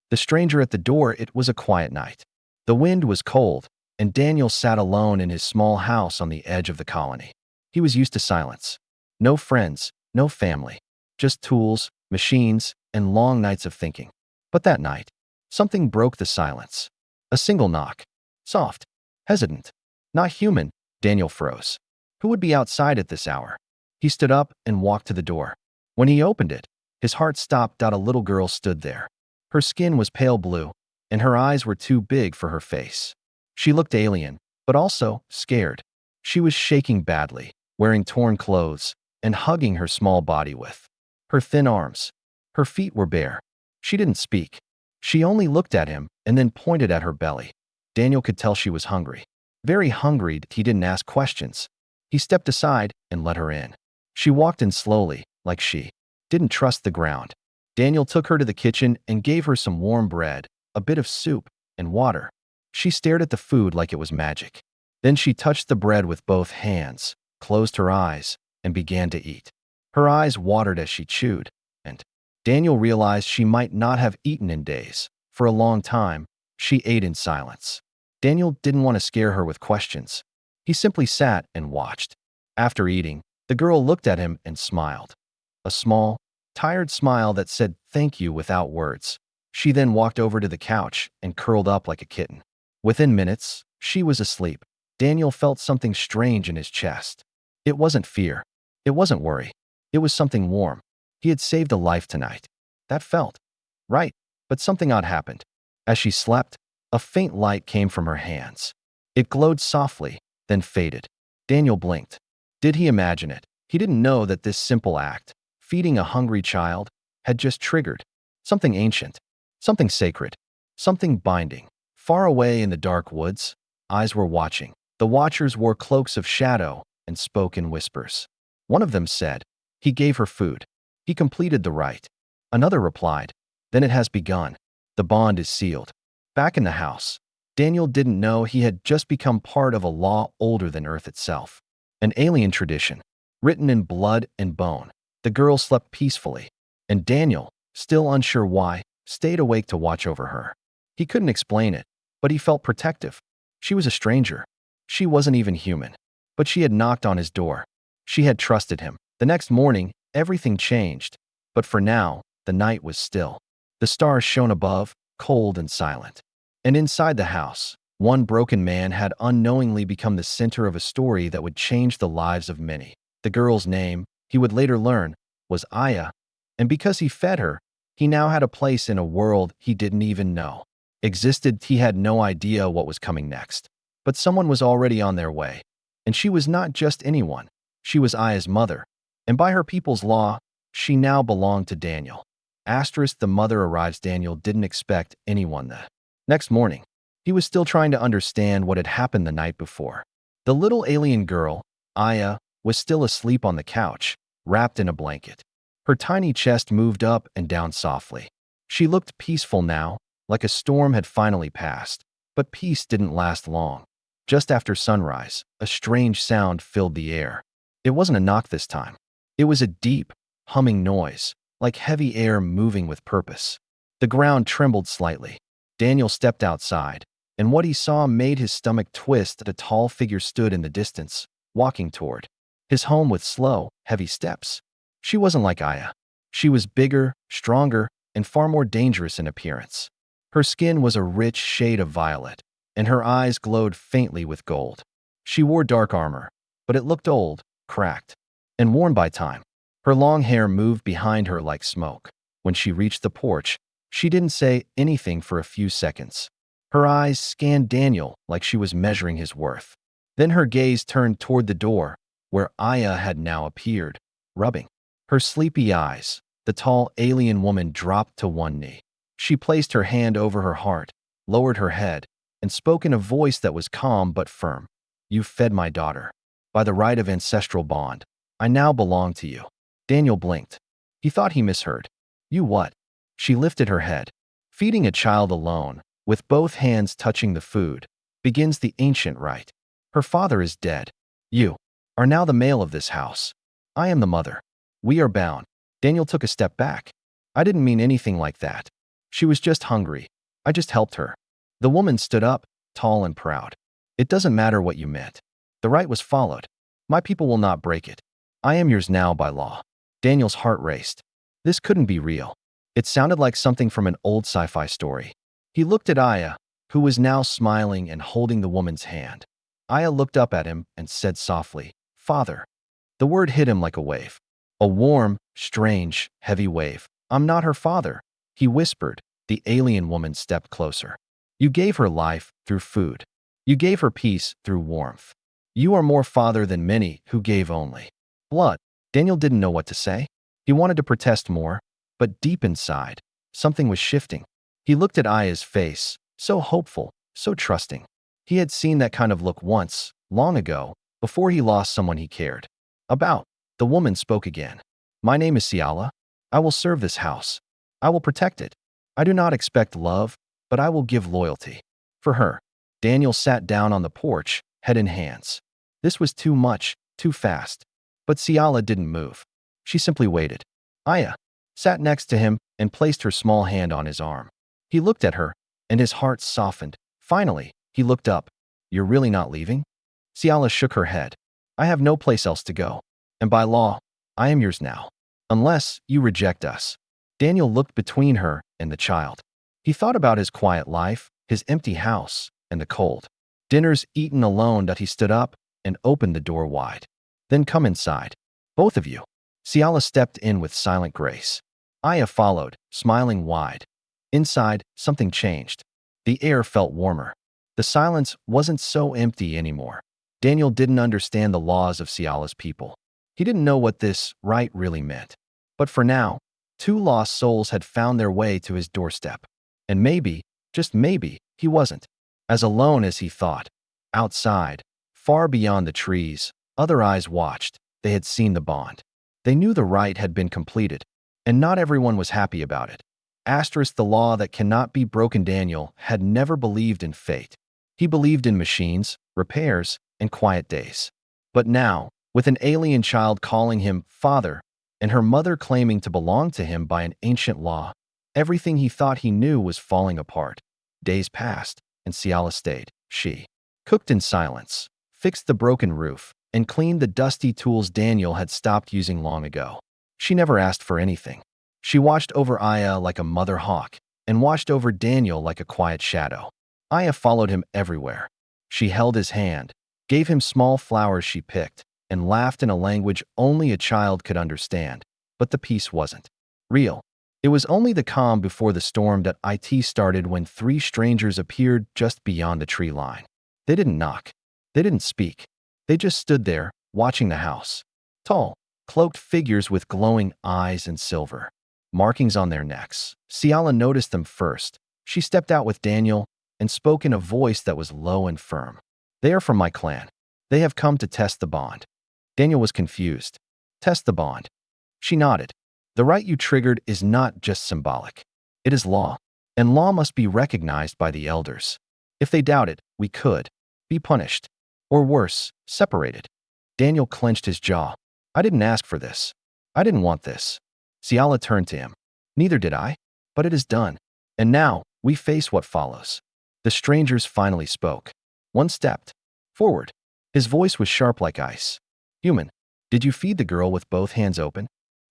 The stranger at the door, it was a quiet night. The wind was cold, and Daniel sat alone in his small house on the edge of the colony. He was used to silence. No friends, no family, just tools, machines, and long nights of thinking. But that night, something broke the silence. A single knock. Soft, hesitant, not human. Daniel froze. Who would be outside at this hour? He stood up and walked to the door. When he opened it, his heart stopped. A little girl stood there. Her skin was pale blue, and her eyes were too big for her face. She looked alien, but also scared. She was shaking badly, wearing torn clothes, and hugging her small body with her thin arms. Her feet were bare. She didn't speak. She only looked at him and then pointed at her belly. Daniel could tell she was hungry. Very hungry. He didn't ask questions. He stepped aside and let her in. She walked in slowly, like she didn't trust the ground. Daniel took her to the kitchen and gave her some warm bread, a bit of soup, and water. She stared at the food like it was magic. Then she touched the bread with both hands, closed her eyes, and began to eat. Her eyes watered as she chewed, and Daniel realized she might not have eaten in days. For a long time, she ate in silence. Daniel didn't want to scare her with questions. He simply sat and watched. After eating, the girl looked at him and smiled. A small, tired smile that said thank you without words. She then walked over to the couch and curled up like a kitten. Within minutes, she was asleep. Daniel felt something strange in his chest. It wasn't fear. It wasn't worry. It was something warm. He had saved a life tonight. That felt right, but something odd happened. As she slept, a faint light came from her hands. It glowed softly, then faded. Daniel blinked. Did he imagine it? He didn't know that this simple act, feeding a hungry child, had just triggered something ancient, something sacred, something binding. Far away in the dark woods, eyes were watching. The watchers wore cloaks of shadow and spoke in whispers. One of them said, "He gave her food. He completed the rite." Another replied, "Then it has begun. The bond is sealed." Back in the house, Daniel didn't know he had just become part of a law older than Earth itself. An alien tradition, written in blood and bone. The girl slept peacefully, and Daniel, still unsure why, stayed awake to watch over her. He couldn't explain it, but he felt protective. She was a stranger. She wasn't even human. But she had knocked on his door. She had trusted him. The next morning, everything changed. But for now, the night was still. The stars shone above, cold and silent. And inside the house, one broken man had unknowingly become the center of a story that would change the lives of many. The girl's name, he would later learn, was Aya, and because he fed her, he now had a place in a world he didn't even know existed. He had no idea what was coming next. But someone was already on their way. And she was not just anyone. She was Aya's mother. And by her people's law, she now belonged to Daniel. The mother arrives. Daniel didn't expect anyone the next morning. He was still trying to understand what had happened the night before. The little alien girl, Aya, was still asleep on the couch, wrapped in a blanket. Her tiny chest moved up and down softly. She looked peaceful now, like a storm had finally passed. But peace didn't last long. Just after sunrise, a strange sound filled the air. It wasn't a knock this time. It was a deep, humming noise, like heavy air moving with purpose. The ground trembled slightly. Daniel stepped outside, and what he saw made his stomach twist. A tall figure stood in the distance, walking toward his home with slow, heavy steps. She wasn't like Aya. She was bigger, stronger, and far more dangerous in appearance. Her skin was a rich shade of violet, and her eyes glowed faintly with gold. She wore dark armor, but it looked old, cracked, and worn by time. Her long hair moved behind her like smoke. When she reached the porch, she didn't say anything for a few seconds. Her eyes scanned Daniel like she was measuring his worth. Then her gaze turned toward the door, where Aya had now appeared, rubbing her sleepy eyes. The tall alien woman dropped to one knee. She placed her hand over her heart, lowered her head, and spoke in a voice that was calm but firm. "You fed my daughter. By the right of ancestral bond, I now belong to you." Daniel blinked. He thought he misheard. "You what?" She lifted her head. "Feeding a child alone, with both hands touching the food, begins the ancient rite. Her father is dead. You are now the male of this house. I am the mother. We are bound." Daniel took a step back. "I didn't mean anything like that." She was just hungry. I just helped her. The woman stood up, tall and proud. It doesn't matter what you meant. The right was followed. My people will not break it. I am yours now by law. Daniel's heart raced. This couldn't be real. It sounded like something from an old sci-fi story. He looked at Aya, who was now smiling and holding the woman's hand. Aya looked up at him and said softly, "Father." The word hit him like a wave. A warm, strange, heavy wave. "I'm not her father," he whispered. The alien woman stepped closer. "You gave her life through food. You gave her peace through warmth. You are more father than many who gave only blood." Daniel didn't know what to say. He wanted to protest more, but deep inside, something was shifting. He looked at Aya's face, so hopeful, so trusting. He had seen that kind of look once, long ago, before he lost someone he cared about. The woman spoke again. "My name is Ciala. I will serve this house. I will protect it. I do not expect love, but I will give loyalty." For her, Daniel sat down on the porch, head in hands. This was too much, too fast. But Ciala didn't move. She simply waited. Aya sat next to him and placed her small hand on his arm. He looked at her, and his heart softened. Finally, he looked up. "You're really not leaving?" Ciala shook her head. "I have no place else to go. And by law, I am yours now. Unless you reject us." Daniel looked between her and the child. He thought about his quiet life, his empty house, and the cold dinners eaten alone. That he stood up and opened the door wide. "Then come inside. Both of you." Ciala stepped in with silent grace. Aya followed, smiling wide. Inside, something changed. The air felt warmer. The silence wasn't so empty anymore. Daniel didn't understand the laws of Ciala's people. He didn't know what this right really meant. But for now, two lost souls had found their way to his doorstep. And maybe, just maybe, he wasn't as alone as he thought. Outside, far beyond the trees, other eyes watched. They had seen the bond. They knew the rite had been completed, and not everyone was happy about it. Asterisk the law that cannot be broken. Daniel had never believed in fate. He believed in machines, repairs, and quiet days. But now, with an alien child calling him father, and her mother claiming to belong to him by an ancient law, everything he thought he knew was falling apart. Days passed, and Ciala stayed. She cooked in silence, fixed the broken roof, and cleaned the dusty tools Daniel had stopped using long ago. She never asked for anything. She watched over Aya like a mother hawk, and watched over Daniel like a quiet shadow. Aya followed him everywhere. She held his hand, gave him small flowers she picked, and laughed in a language only a child could understand. But the peace wasn't real. It was only the calm before the storm that it started when three strangers appeared just beyond the tree line. They didn't knock. They didn't speak. They just stood there, watching the house. Tall, cloaked figures with glowing eyes and silver markings on their necks. Ciala noticed them first. She stepped out with Daniel and spoke in a voice that was low and firm. "They are from my clan. They have come to test the bond." Daniel was confused. "Test the bond?" She nodded. "The rite you triggered is not just symbolic. It is law, and law must be recognized by the elders. If they doubt it, we could be punished. Or worse, separated." Daniel clenched his jaw. "I didn't ask for this. I didn't want this." Ciala turned to him. "Neither did I, but it is done. And now, we face what follows." The strangers finally spoke. One stepped forward. His voice was sharp like ice. "Human, did you feed the girl with both hands open?"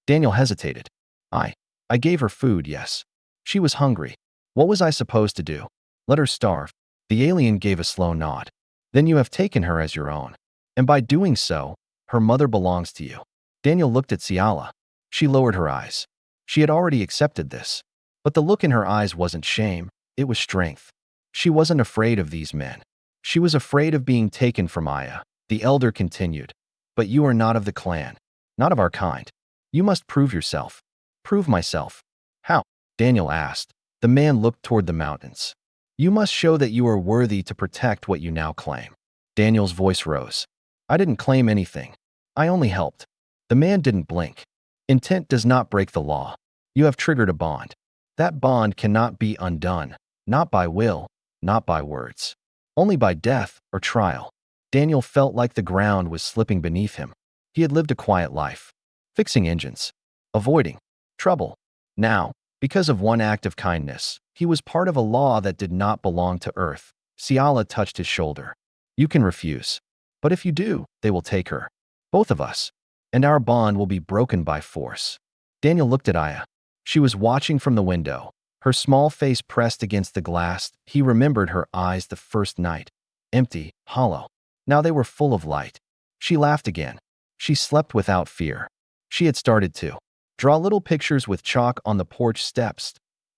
Daniel hesitated. I gave her food, yes. She was hungry. What was I supposed to do? Let her starve?" The alien gave a slow nod. "Then you have taken her as your own. And by doing so, her mother belongs to you." Daniel looked at Ciala. She lowered her eyes. She had already accepted this. But the look in her eyes wasn't shame, it was strength. She wasn't afraid of these men. She was afraid of being taken from Aya. The elder continued. "But you are not of the clan. Not of our kind. You must prove yourself." "Prove myself? How?" Daniel asked. The man looked toward the mountains. "You must show that you are worthy to protect what you now claim." Daniel's voice rose. "I didn't claim anything. I only helped." The man didn't blink. "Intent does not break the law. You have triggered a bond. That bond cannot be undone, not by will, not by words. Only by death or trial." Daniel felt like the ground was slipping beneath him. He had lived a quiet life, fixing engines, avoiding trouble. Now, Because of one act of kindness, he was part of a law that did not belong to Earth. Siala touched his shoulder. You can refuse. But if you do, they will take her. Both of us. And our bond will be broken by force. Daniel looked at Aya. She was watching from the window, her small face pressed against the glass. He remembered her eyes the first night. Empty, hollow. Now they were full of light. She laughed again. She slept without fear. She had started to draw little pictures with chalk on the porch steps.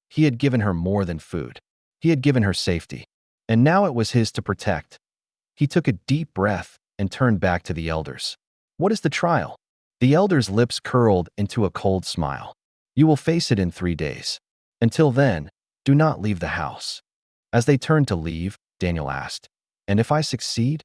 He had given her more than food. He had given her safety. And now it was his to protect. He took a deep breath and turned back to the elders. What is the trial? The elders' lips curled into a cold smile. You will face it in 3 days. Until then, do not leave the house. As they turned to leave, Daniel asked, And if I succeed?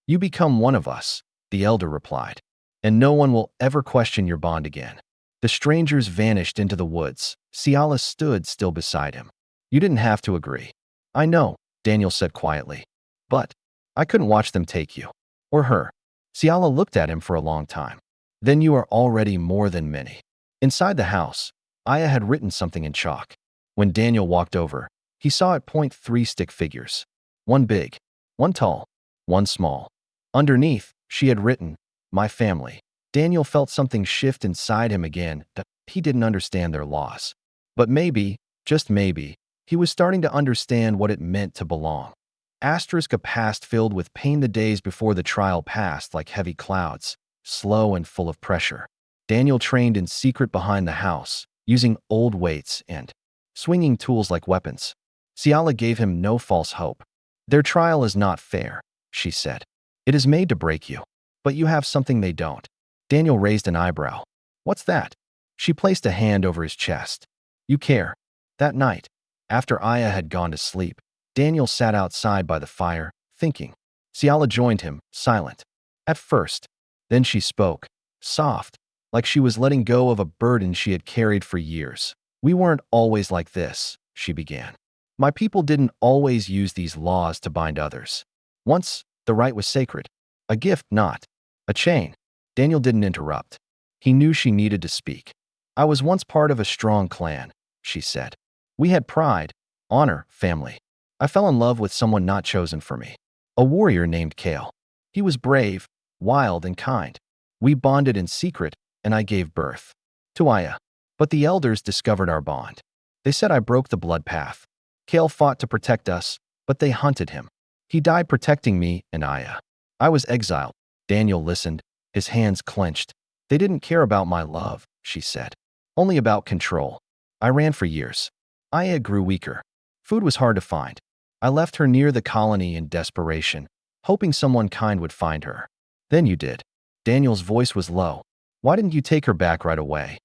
You become one of us, the elder replied. And no one will ever question your bond again. The strangers vanished into the woods. Siala stood still beside him. You didn't have to agree. I know, Daniel said quietly. But I couldn't watch them take you. Or her. Siala looked at him for a long time. Then you are already more than many. Inside the house, Aya had written something in chalk. When Daniel walked over, he saw it point 3 stick figures. One big, one tall, one small. Underneath, she had written, My family. Daniel felt something shift inside him again. He didn't understand their loss. But maybe, just maybe, he was starting to understand what it meant to belong. A past filled with pain. The days before the trial passed like heavy clouds, slow and full of pressure. Daniel trained in secret behind the house, using old weights and swinging tools like weapons. Siala gave him no false hope. Their trial is not fair, she said. It is made to break you. But you have something they don't. Daniel raised an eyebrow. What's that? She placed a hand over his chest. You care. That night, after Aya had gone to sleep, Daniel sat outside by the fire, thinking. Siala joined him, silent. At first. Then she spoke, soft, like she was letting go of a burden she had carried for years. We weren't always like this, she began. My people didn't always use these laws to bind others. Once, the right was sacred. A gift, not a chain. Daniel didn't interrupt. He knew she needed to speak. I was once part of a strong clan, she said. We had pride, honor, family. I fell in love with someone not chosen for me. A warrior named Kale. He was brave, wild, and kind. We bonded in secret, and I gave birth to Aya. But the elders discovered our bond. They said I broke the blood path. Kale fought to protect us, but they hunted him. He died protecting me and Aya. I was exiled. Daniel listened, his hands clenched. They didn't care about my love, she said. Only about control. I ran for years. Aya grew weaker. Food was hard to find. I left her near the colony in desperation, hoping someone kind would find her. Then you did. Daniel's voice was low. Why didn't you take her back right away?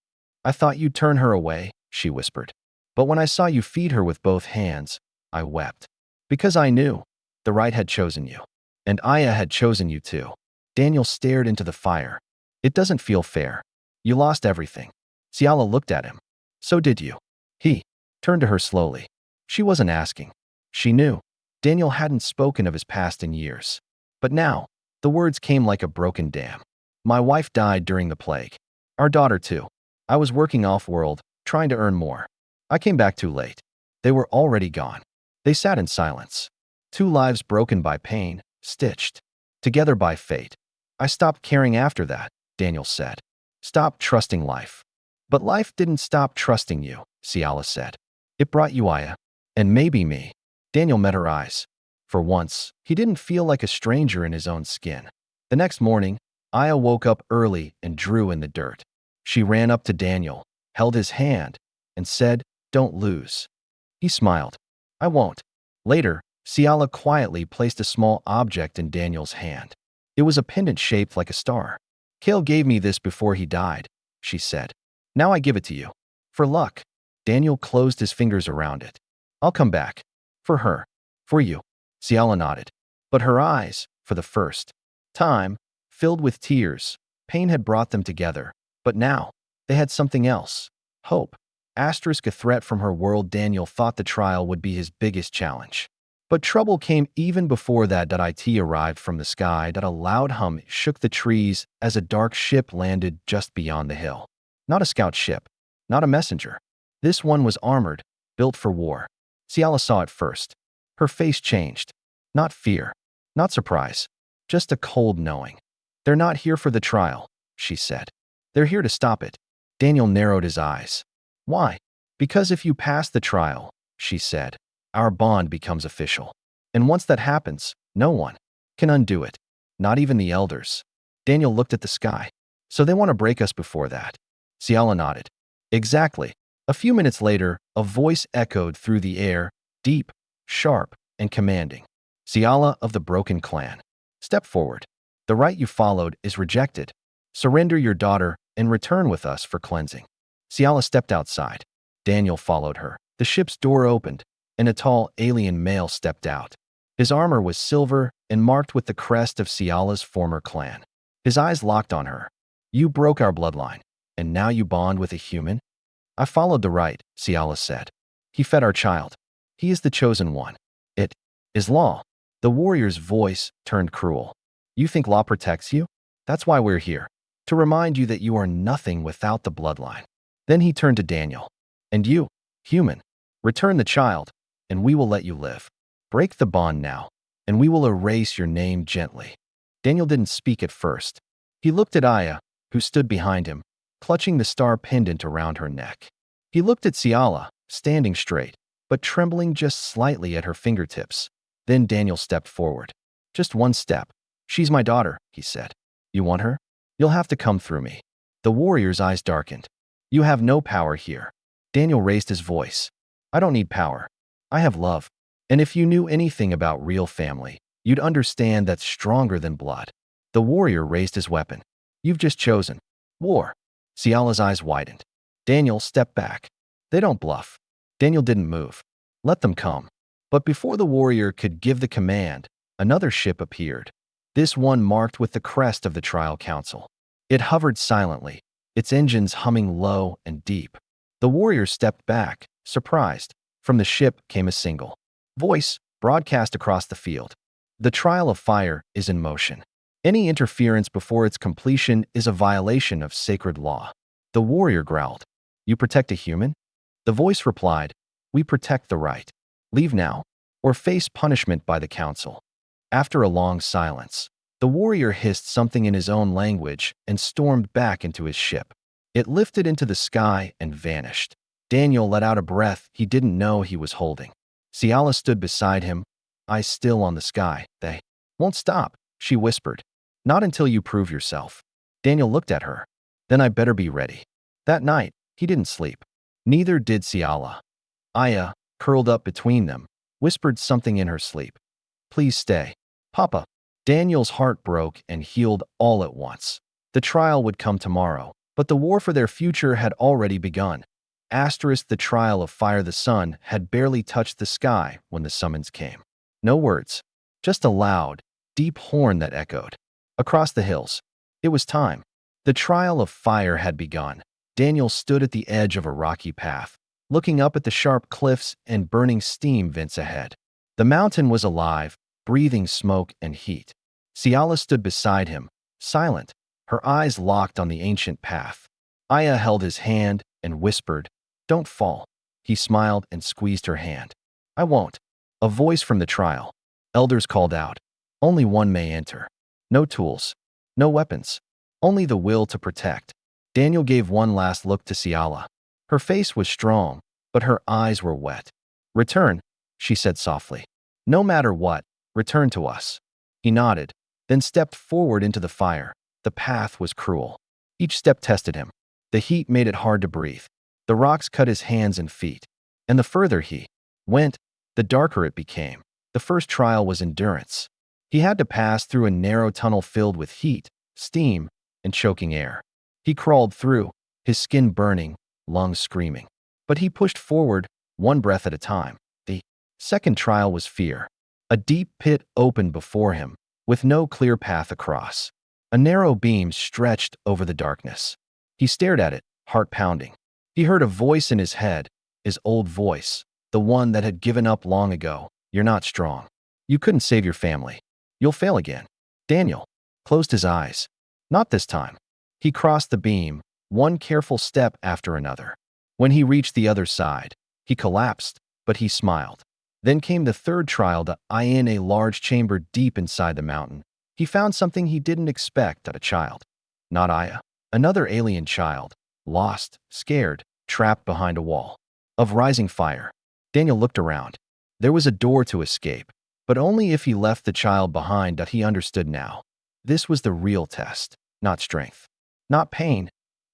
I thought you'd turn her away, she whispered. But when I saw you feed her with both hands, I wept. Because I knew the right had chosen you. And Aya had chosen you too. Daniel stared into the fire. It doesn't feel fair. You lost everything. Siala looked at him. So did you. He turned to her slowly. She wasn't asking. She knew. Daniel hadn't spoken of his past in years. But now, the words came like a broken dam. My wife died during the plague. Our daughter too. I was working off-world, trying to earn more. I came back too late. They were already gone. They sat in silence. 2 lives broken by pain, stitched together by fate. I stopped caring after that, Daniel said. Stopped trusting life. But life didn't stop trusting you, Siala said. It brought you Aya. And maybe me. Daniel met her eyes. For once, he didn't feel like a stranger in his own skin. The next morning, Aya woke up early and drew in the dirt. She ran up to Daniel, held his hand, and said, Don't lose. He smiled. I won't. Later, Siala quietly placed a small object in Daniel's hand. It was a pendant shaped like a star. Kale gave me this before he died, she said. Now I give it to you. For luck. Daniel closed his fingers around it. I'll come back. For her. For you. Siala nodded. But her eyes, for the first time, filled with tears. Pain had brought them together. But now, they had something else. Hope. A threat from her world. Daniel thought the trial would be his biggest challenge. But trouble came even before that. It arrived from the sky. A loud hum shook the trees as a dark ship landed just beyond the hill. Not a scout ship. Not a messenger. This one was armored, built for war. Ciala saw it first. Her face changed. Not fear, not surprise, just a cold knowing. They're not here for the trial, she said. They're here to stop it. Daniel narrowed his eyes. Why? Because if you pass the trial, she said, our bond becomes official. And once that happens, no one can undo it. Not even the elders. Daniel looked at the sky. So they want to break us before that. Ciala nodded. Exactly. A few minutes later, a voice echoed through the air, deep, sharp, and commanding. Ciala of the Broken Clan. Step forward. The rite you followed is rejected. Surrender your daughter and return with us for cleansing. Ciala stepped outside. Daniel followed her. The ship's door opened, and a tall alien male stepped out. His armor was silver and marked with the crest of Ciala's former clan. His eyes locked on her. You broke our bloodline, and now you bond with a human? I followed the rite, Ciala said. He fed our child. He is the chosen one. It is law. The warrior's voice turned cruel. You think law protects you? That's why we're here. To remind you that you are nothing without the bloodline. Then he turned to Daniel. And you, human, return the child, and we will let you live. Break the bond now, and we will erase your name gently. Daniel didn't speak at first. He looked at Aya, who stood behind him, clutching the star pendant around her neck. He looked at Ciala, standing straight, but trembling just slightly at her fingertips. Then Daniel stepped forward. Just one step. She's my daughter, he said. You want her? You'll have to come through me. The warrior's eyes darkened. You have no power here. Daniel raised his voice. I don't need power. I have love. And if you knew anything about real family, you'd understand that's stronger than blood. The warrior raised his weapon. You've just chosen war. Ciala's eyes widened. Daniel stepped back. They don't bluff. Daniel didn't move. Let them come. But before the warrior could give the command, another ship appeared. This one marked with the crest of the trial council. It hovered silently, its engines humming low and deep. The warrior stepped back, surprised. From the ship came a single voice, broadcast across the field. The trial of fire is in motion. Any interference before its completion is a violation of sacred law. The warrior growled. You protect a human? The voice replied, we protect the right. Leave now, or face punishment by the council. After a long silence, the warrior hissed something in his own language and stormed back into his ship. It lifted into the sky and vanished. Daniel let out a breath he didn't know he was holding. Ciala stood beside him, eyes still on the sky. They won't stop, she whispered. Not until you prove yourself. Daniel looked at her. Then I better be ready. That night, he didn't sleep. Neither did Ciala. Aya, curled up between them, whispered something in her sleep. Please stay. Papa. Daniel's heart broke and healed all at once. The trial would come tomorrow, but the war for their future had already begun. The trial of Fire the Sun had barely touched the sky when the summons came. No words, just a loud, deep horn that echoed. Across the hills, it was time. The trial of fire had begun. Daniel stood at the edge of a rocky path, looking up at the sharp cliffs and burning steam vents ahead. The mountain was alive, breathing smoke and heat. Ciala stood beside him, silent, her eyes locked on the ancient path. Aya held his hand and whispered, Don't fall. He smiled and squeezed her hand. I won't. A voice from the trial. Elders called out. Only one may enter. No tools. No weapons. Only the will to protect. Daniel gave one last look to Ciala. Her face was strong, but her eyes were wet. Return, she said softly. No matter what, return to us. He nodded, then stepped forward into the fire. The path was cruel. Each step tested him. The heat made it hard to breathe. The rocks cut his hands and feet. And the further he went, the darker it became. The first trial was endurance. He had to pass through a narrow tunnel filled with heat, steam, and choking air. He crawled through, his skin burning, lungs screaming. But he pushed forward, one breath at a time. The second trial was fear. A deep pit opened before him, with no clear path across. A narrow beam stretched over the darkness. He stared at it, heart pounding. He heard a voice in his head, his old voice, the one that had given up long ago. You're not strong. You couldn't save your family. You'll fail again. Daniel closed his eyes. Not this time. He crossed the beam, one careful step after another. When he reached the other side, he collapsed, but he smiled. Then came the third trial, the eye in a large chamber deep inside the mountain. He found something he didn't expect: a child. Not Aya. Another alien child. Lost, scared, trapped behind a wall of rising fire. Daniel looked around. There was a door to escape, but only if he left the child behind. That he understood now. This was the real test. Not strength. Not pain.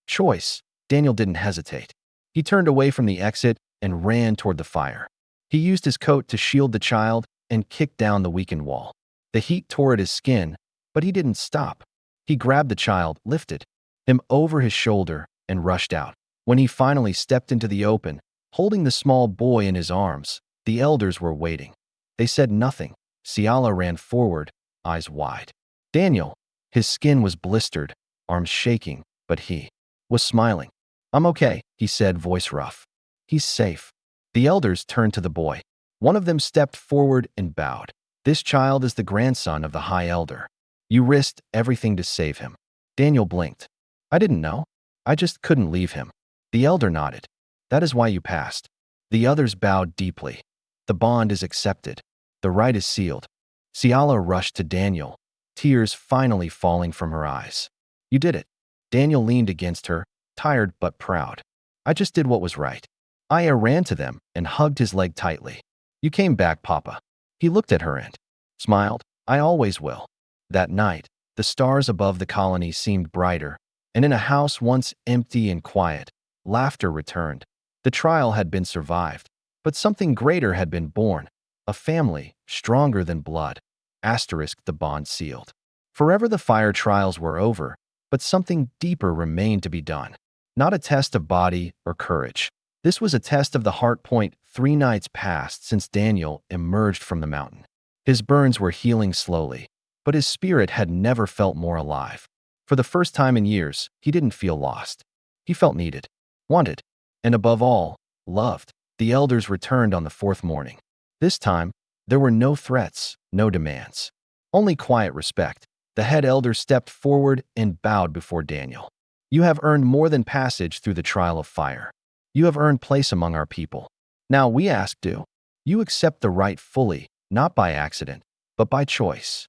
Choice. Daniel didn't hesitate. He turned away from the exit and ran toward the fire. He used his coat to shield the child and kicked down the weakened wall. The heat tore at his skin, but he didn't stop. He grabbed the child, lifted him over his shoulder, and rushed out. When he finally stepped into the open, holding the small boy in his arms, the elders were waiting. They said nothing. Ciala ran forward, eyes wide. Daniel, his skin was blistered, arms shaking, but he was smiling. "I'm okay," he said, voice rough. "He's safe." The elders turned to the boy. One of them stepped forward and bowed. "This child is the grandson of the High Elder. You risked everything to save him." Daniel blinked. "I didn't know. I just couldn't leave him." The elder nodded. "That is why you passed." The others bowed deeply. "The bond is accepted. The rite is sealed." Ciala rushed to Daniel, tears finally falling from her eyes. "You did it." Daniel leaned against her, tired but proud. "I just did what was right." Aya ran to them and hugged his leg tightly. "You came back, Papa." He looked at her and smiled. "I always will." That night, the stars above the colony seemed brighter, and in a house once empty and quiet, laughter returned. The trial had been survived, but something greater had been born. A family, stronger than blood. The bond sealed. Forever the fire trials were over, but something deeper remained to be done. Not a test of body or courage. This was a test of the heart. 3 nights passed since Daniel emerged from the mountain. His burns were healing slowly, but his spirit had never felt more alive. For the first time in years, he didn't feel lost. He felt needed, wanted, and above all, loved. The elders returned on the 4th morning. This time, there were no threats, no demands. Only quiet respect. The head elder stepped forward and bowed before Daniel. "You have earned more than passage through the trial of fire. You have earned place among our people. Now we ask, do you accept the rite fully, not by accident, but by choice?"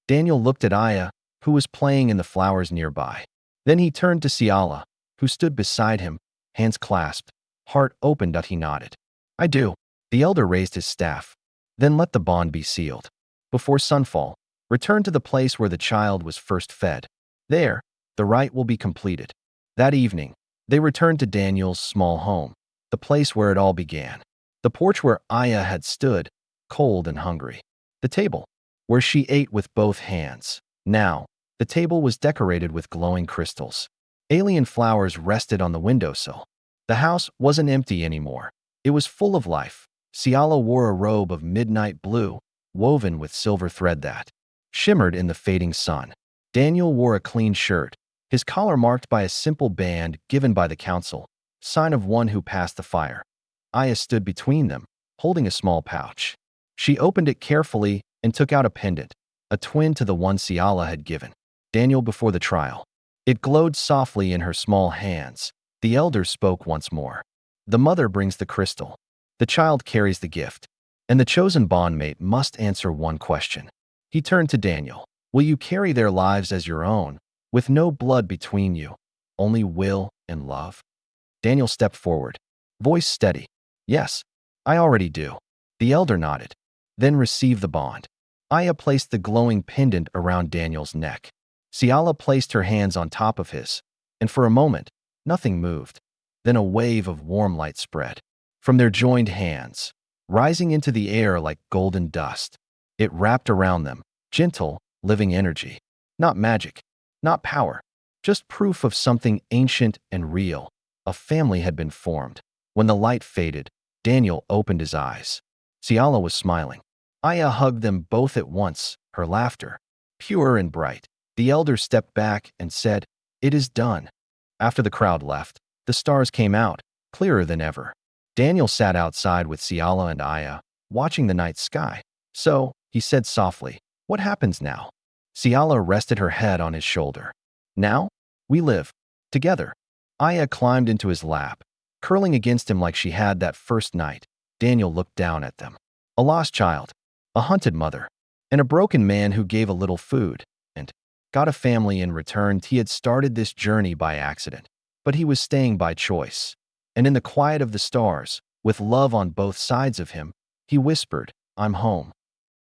Daniel looked at Aya, who was playing in the flowers nearby. Then he turned to Ciala, who stood beside him, hands clasped, heart open. He nodded. "I do." The elder raised his staff. "Then let the bond be sealed. Before sunfall, return to the place where the child was first fed. There, the rite will be completed." That evening, they returned to Daniel's small home, the place where it all began. The porch where Aya had stood, cold and hungry. The table, where she ate with both hands. Now, the table was decorated with glowing crystals. Alien flowers rested on the windowsill. The house wasn't empty anymore. It was full of life. Ciala wore a robe of midnight blue, woven with silver thread that shimmered in the fading sun. Daniel wore a clean shirt, his collar marked by a simple band given by the council, sign of one who passed the fire. Aya stood between them, holding a small pouch. She opened it carefully and took out a pendant, a twin to the one Ciala had given Daniel before the trial. It glowed softly in her small hands. The elder spoke once more. "The mother brings the crystal. The child carries the gift, and the chosen bondmate must answer one question." He turned to Daniel. "Will you carry their lives as your own, with no blood between you, only will and love?" Daniel stepped forward, voice steady. "Yes, I already do." The elder nodded. "Then receive the bond." Aya placed the glowing pendant around Daniel's neck. Ciala placed her hands on top of his, and for a moment, nothing moved. Then a wave of warm light spread from their joined hands, rising into the air like golden dust. It wrapped around them, gentle, living energy. Not magic, not power, just proof of something ancient and real. A family had been formed. When the light faded, Daniel opened his eyes. Ciala was smiling. Aya hugged them both at once, her laughter pure and bright. The elder stepped back and said, "It is done." After the crowd left, the stars came out, clearer than ever. Daniel sat outside with Ciala and Aya, watching the night sky. "So," he said softly, "what happens now?" Ciala rested her head on his shoulder. "Now, we live together." Aya climbed into his lap, Curling against him like she had that first night, Daniel looked down at them. A lost child, a hunted mother, and a broken man who gave a little food and got a family in return. He had started this journey by accident, but he was staying by choice. And in the quiet of the stars, with love on both sides of him, he whispered, "I'm home."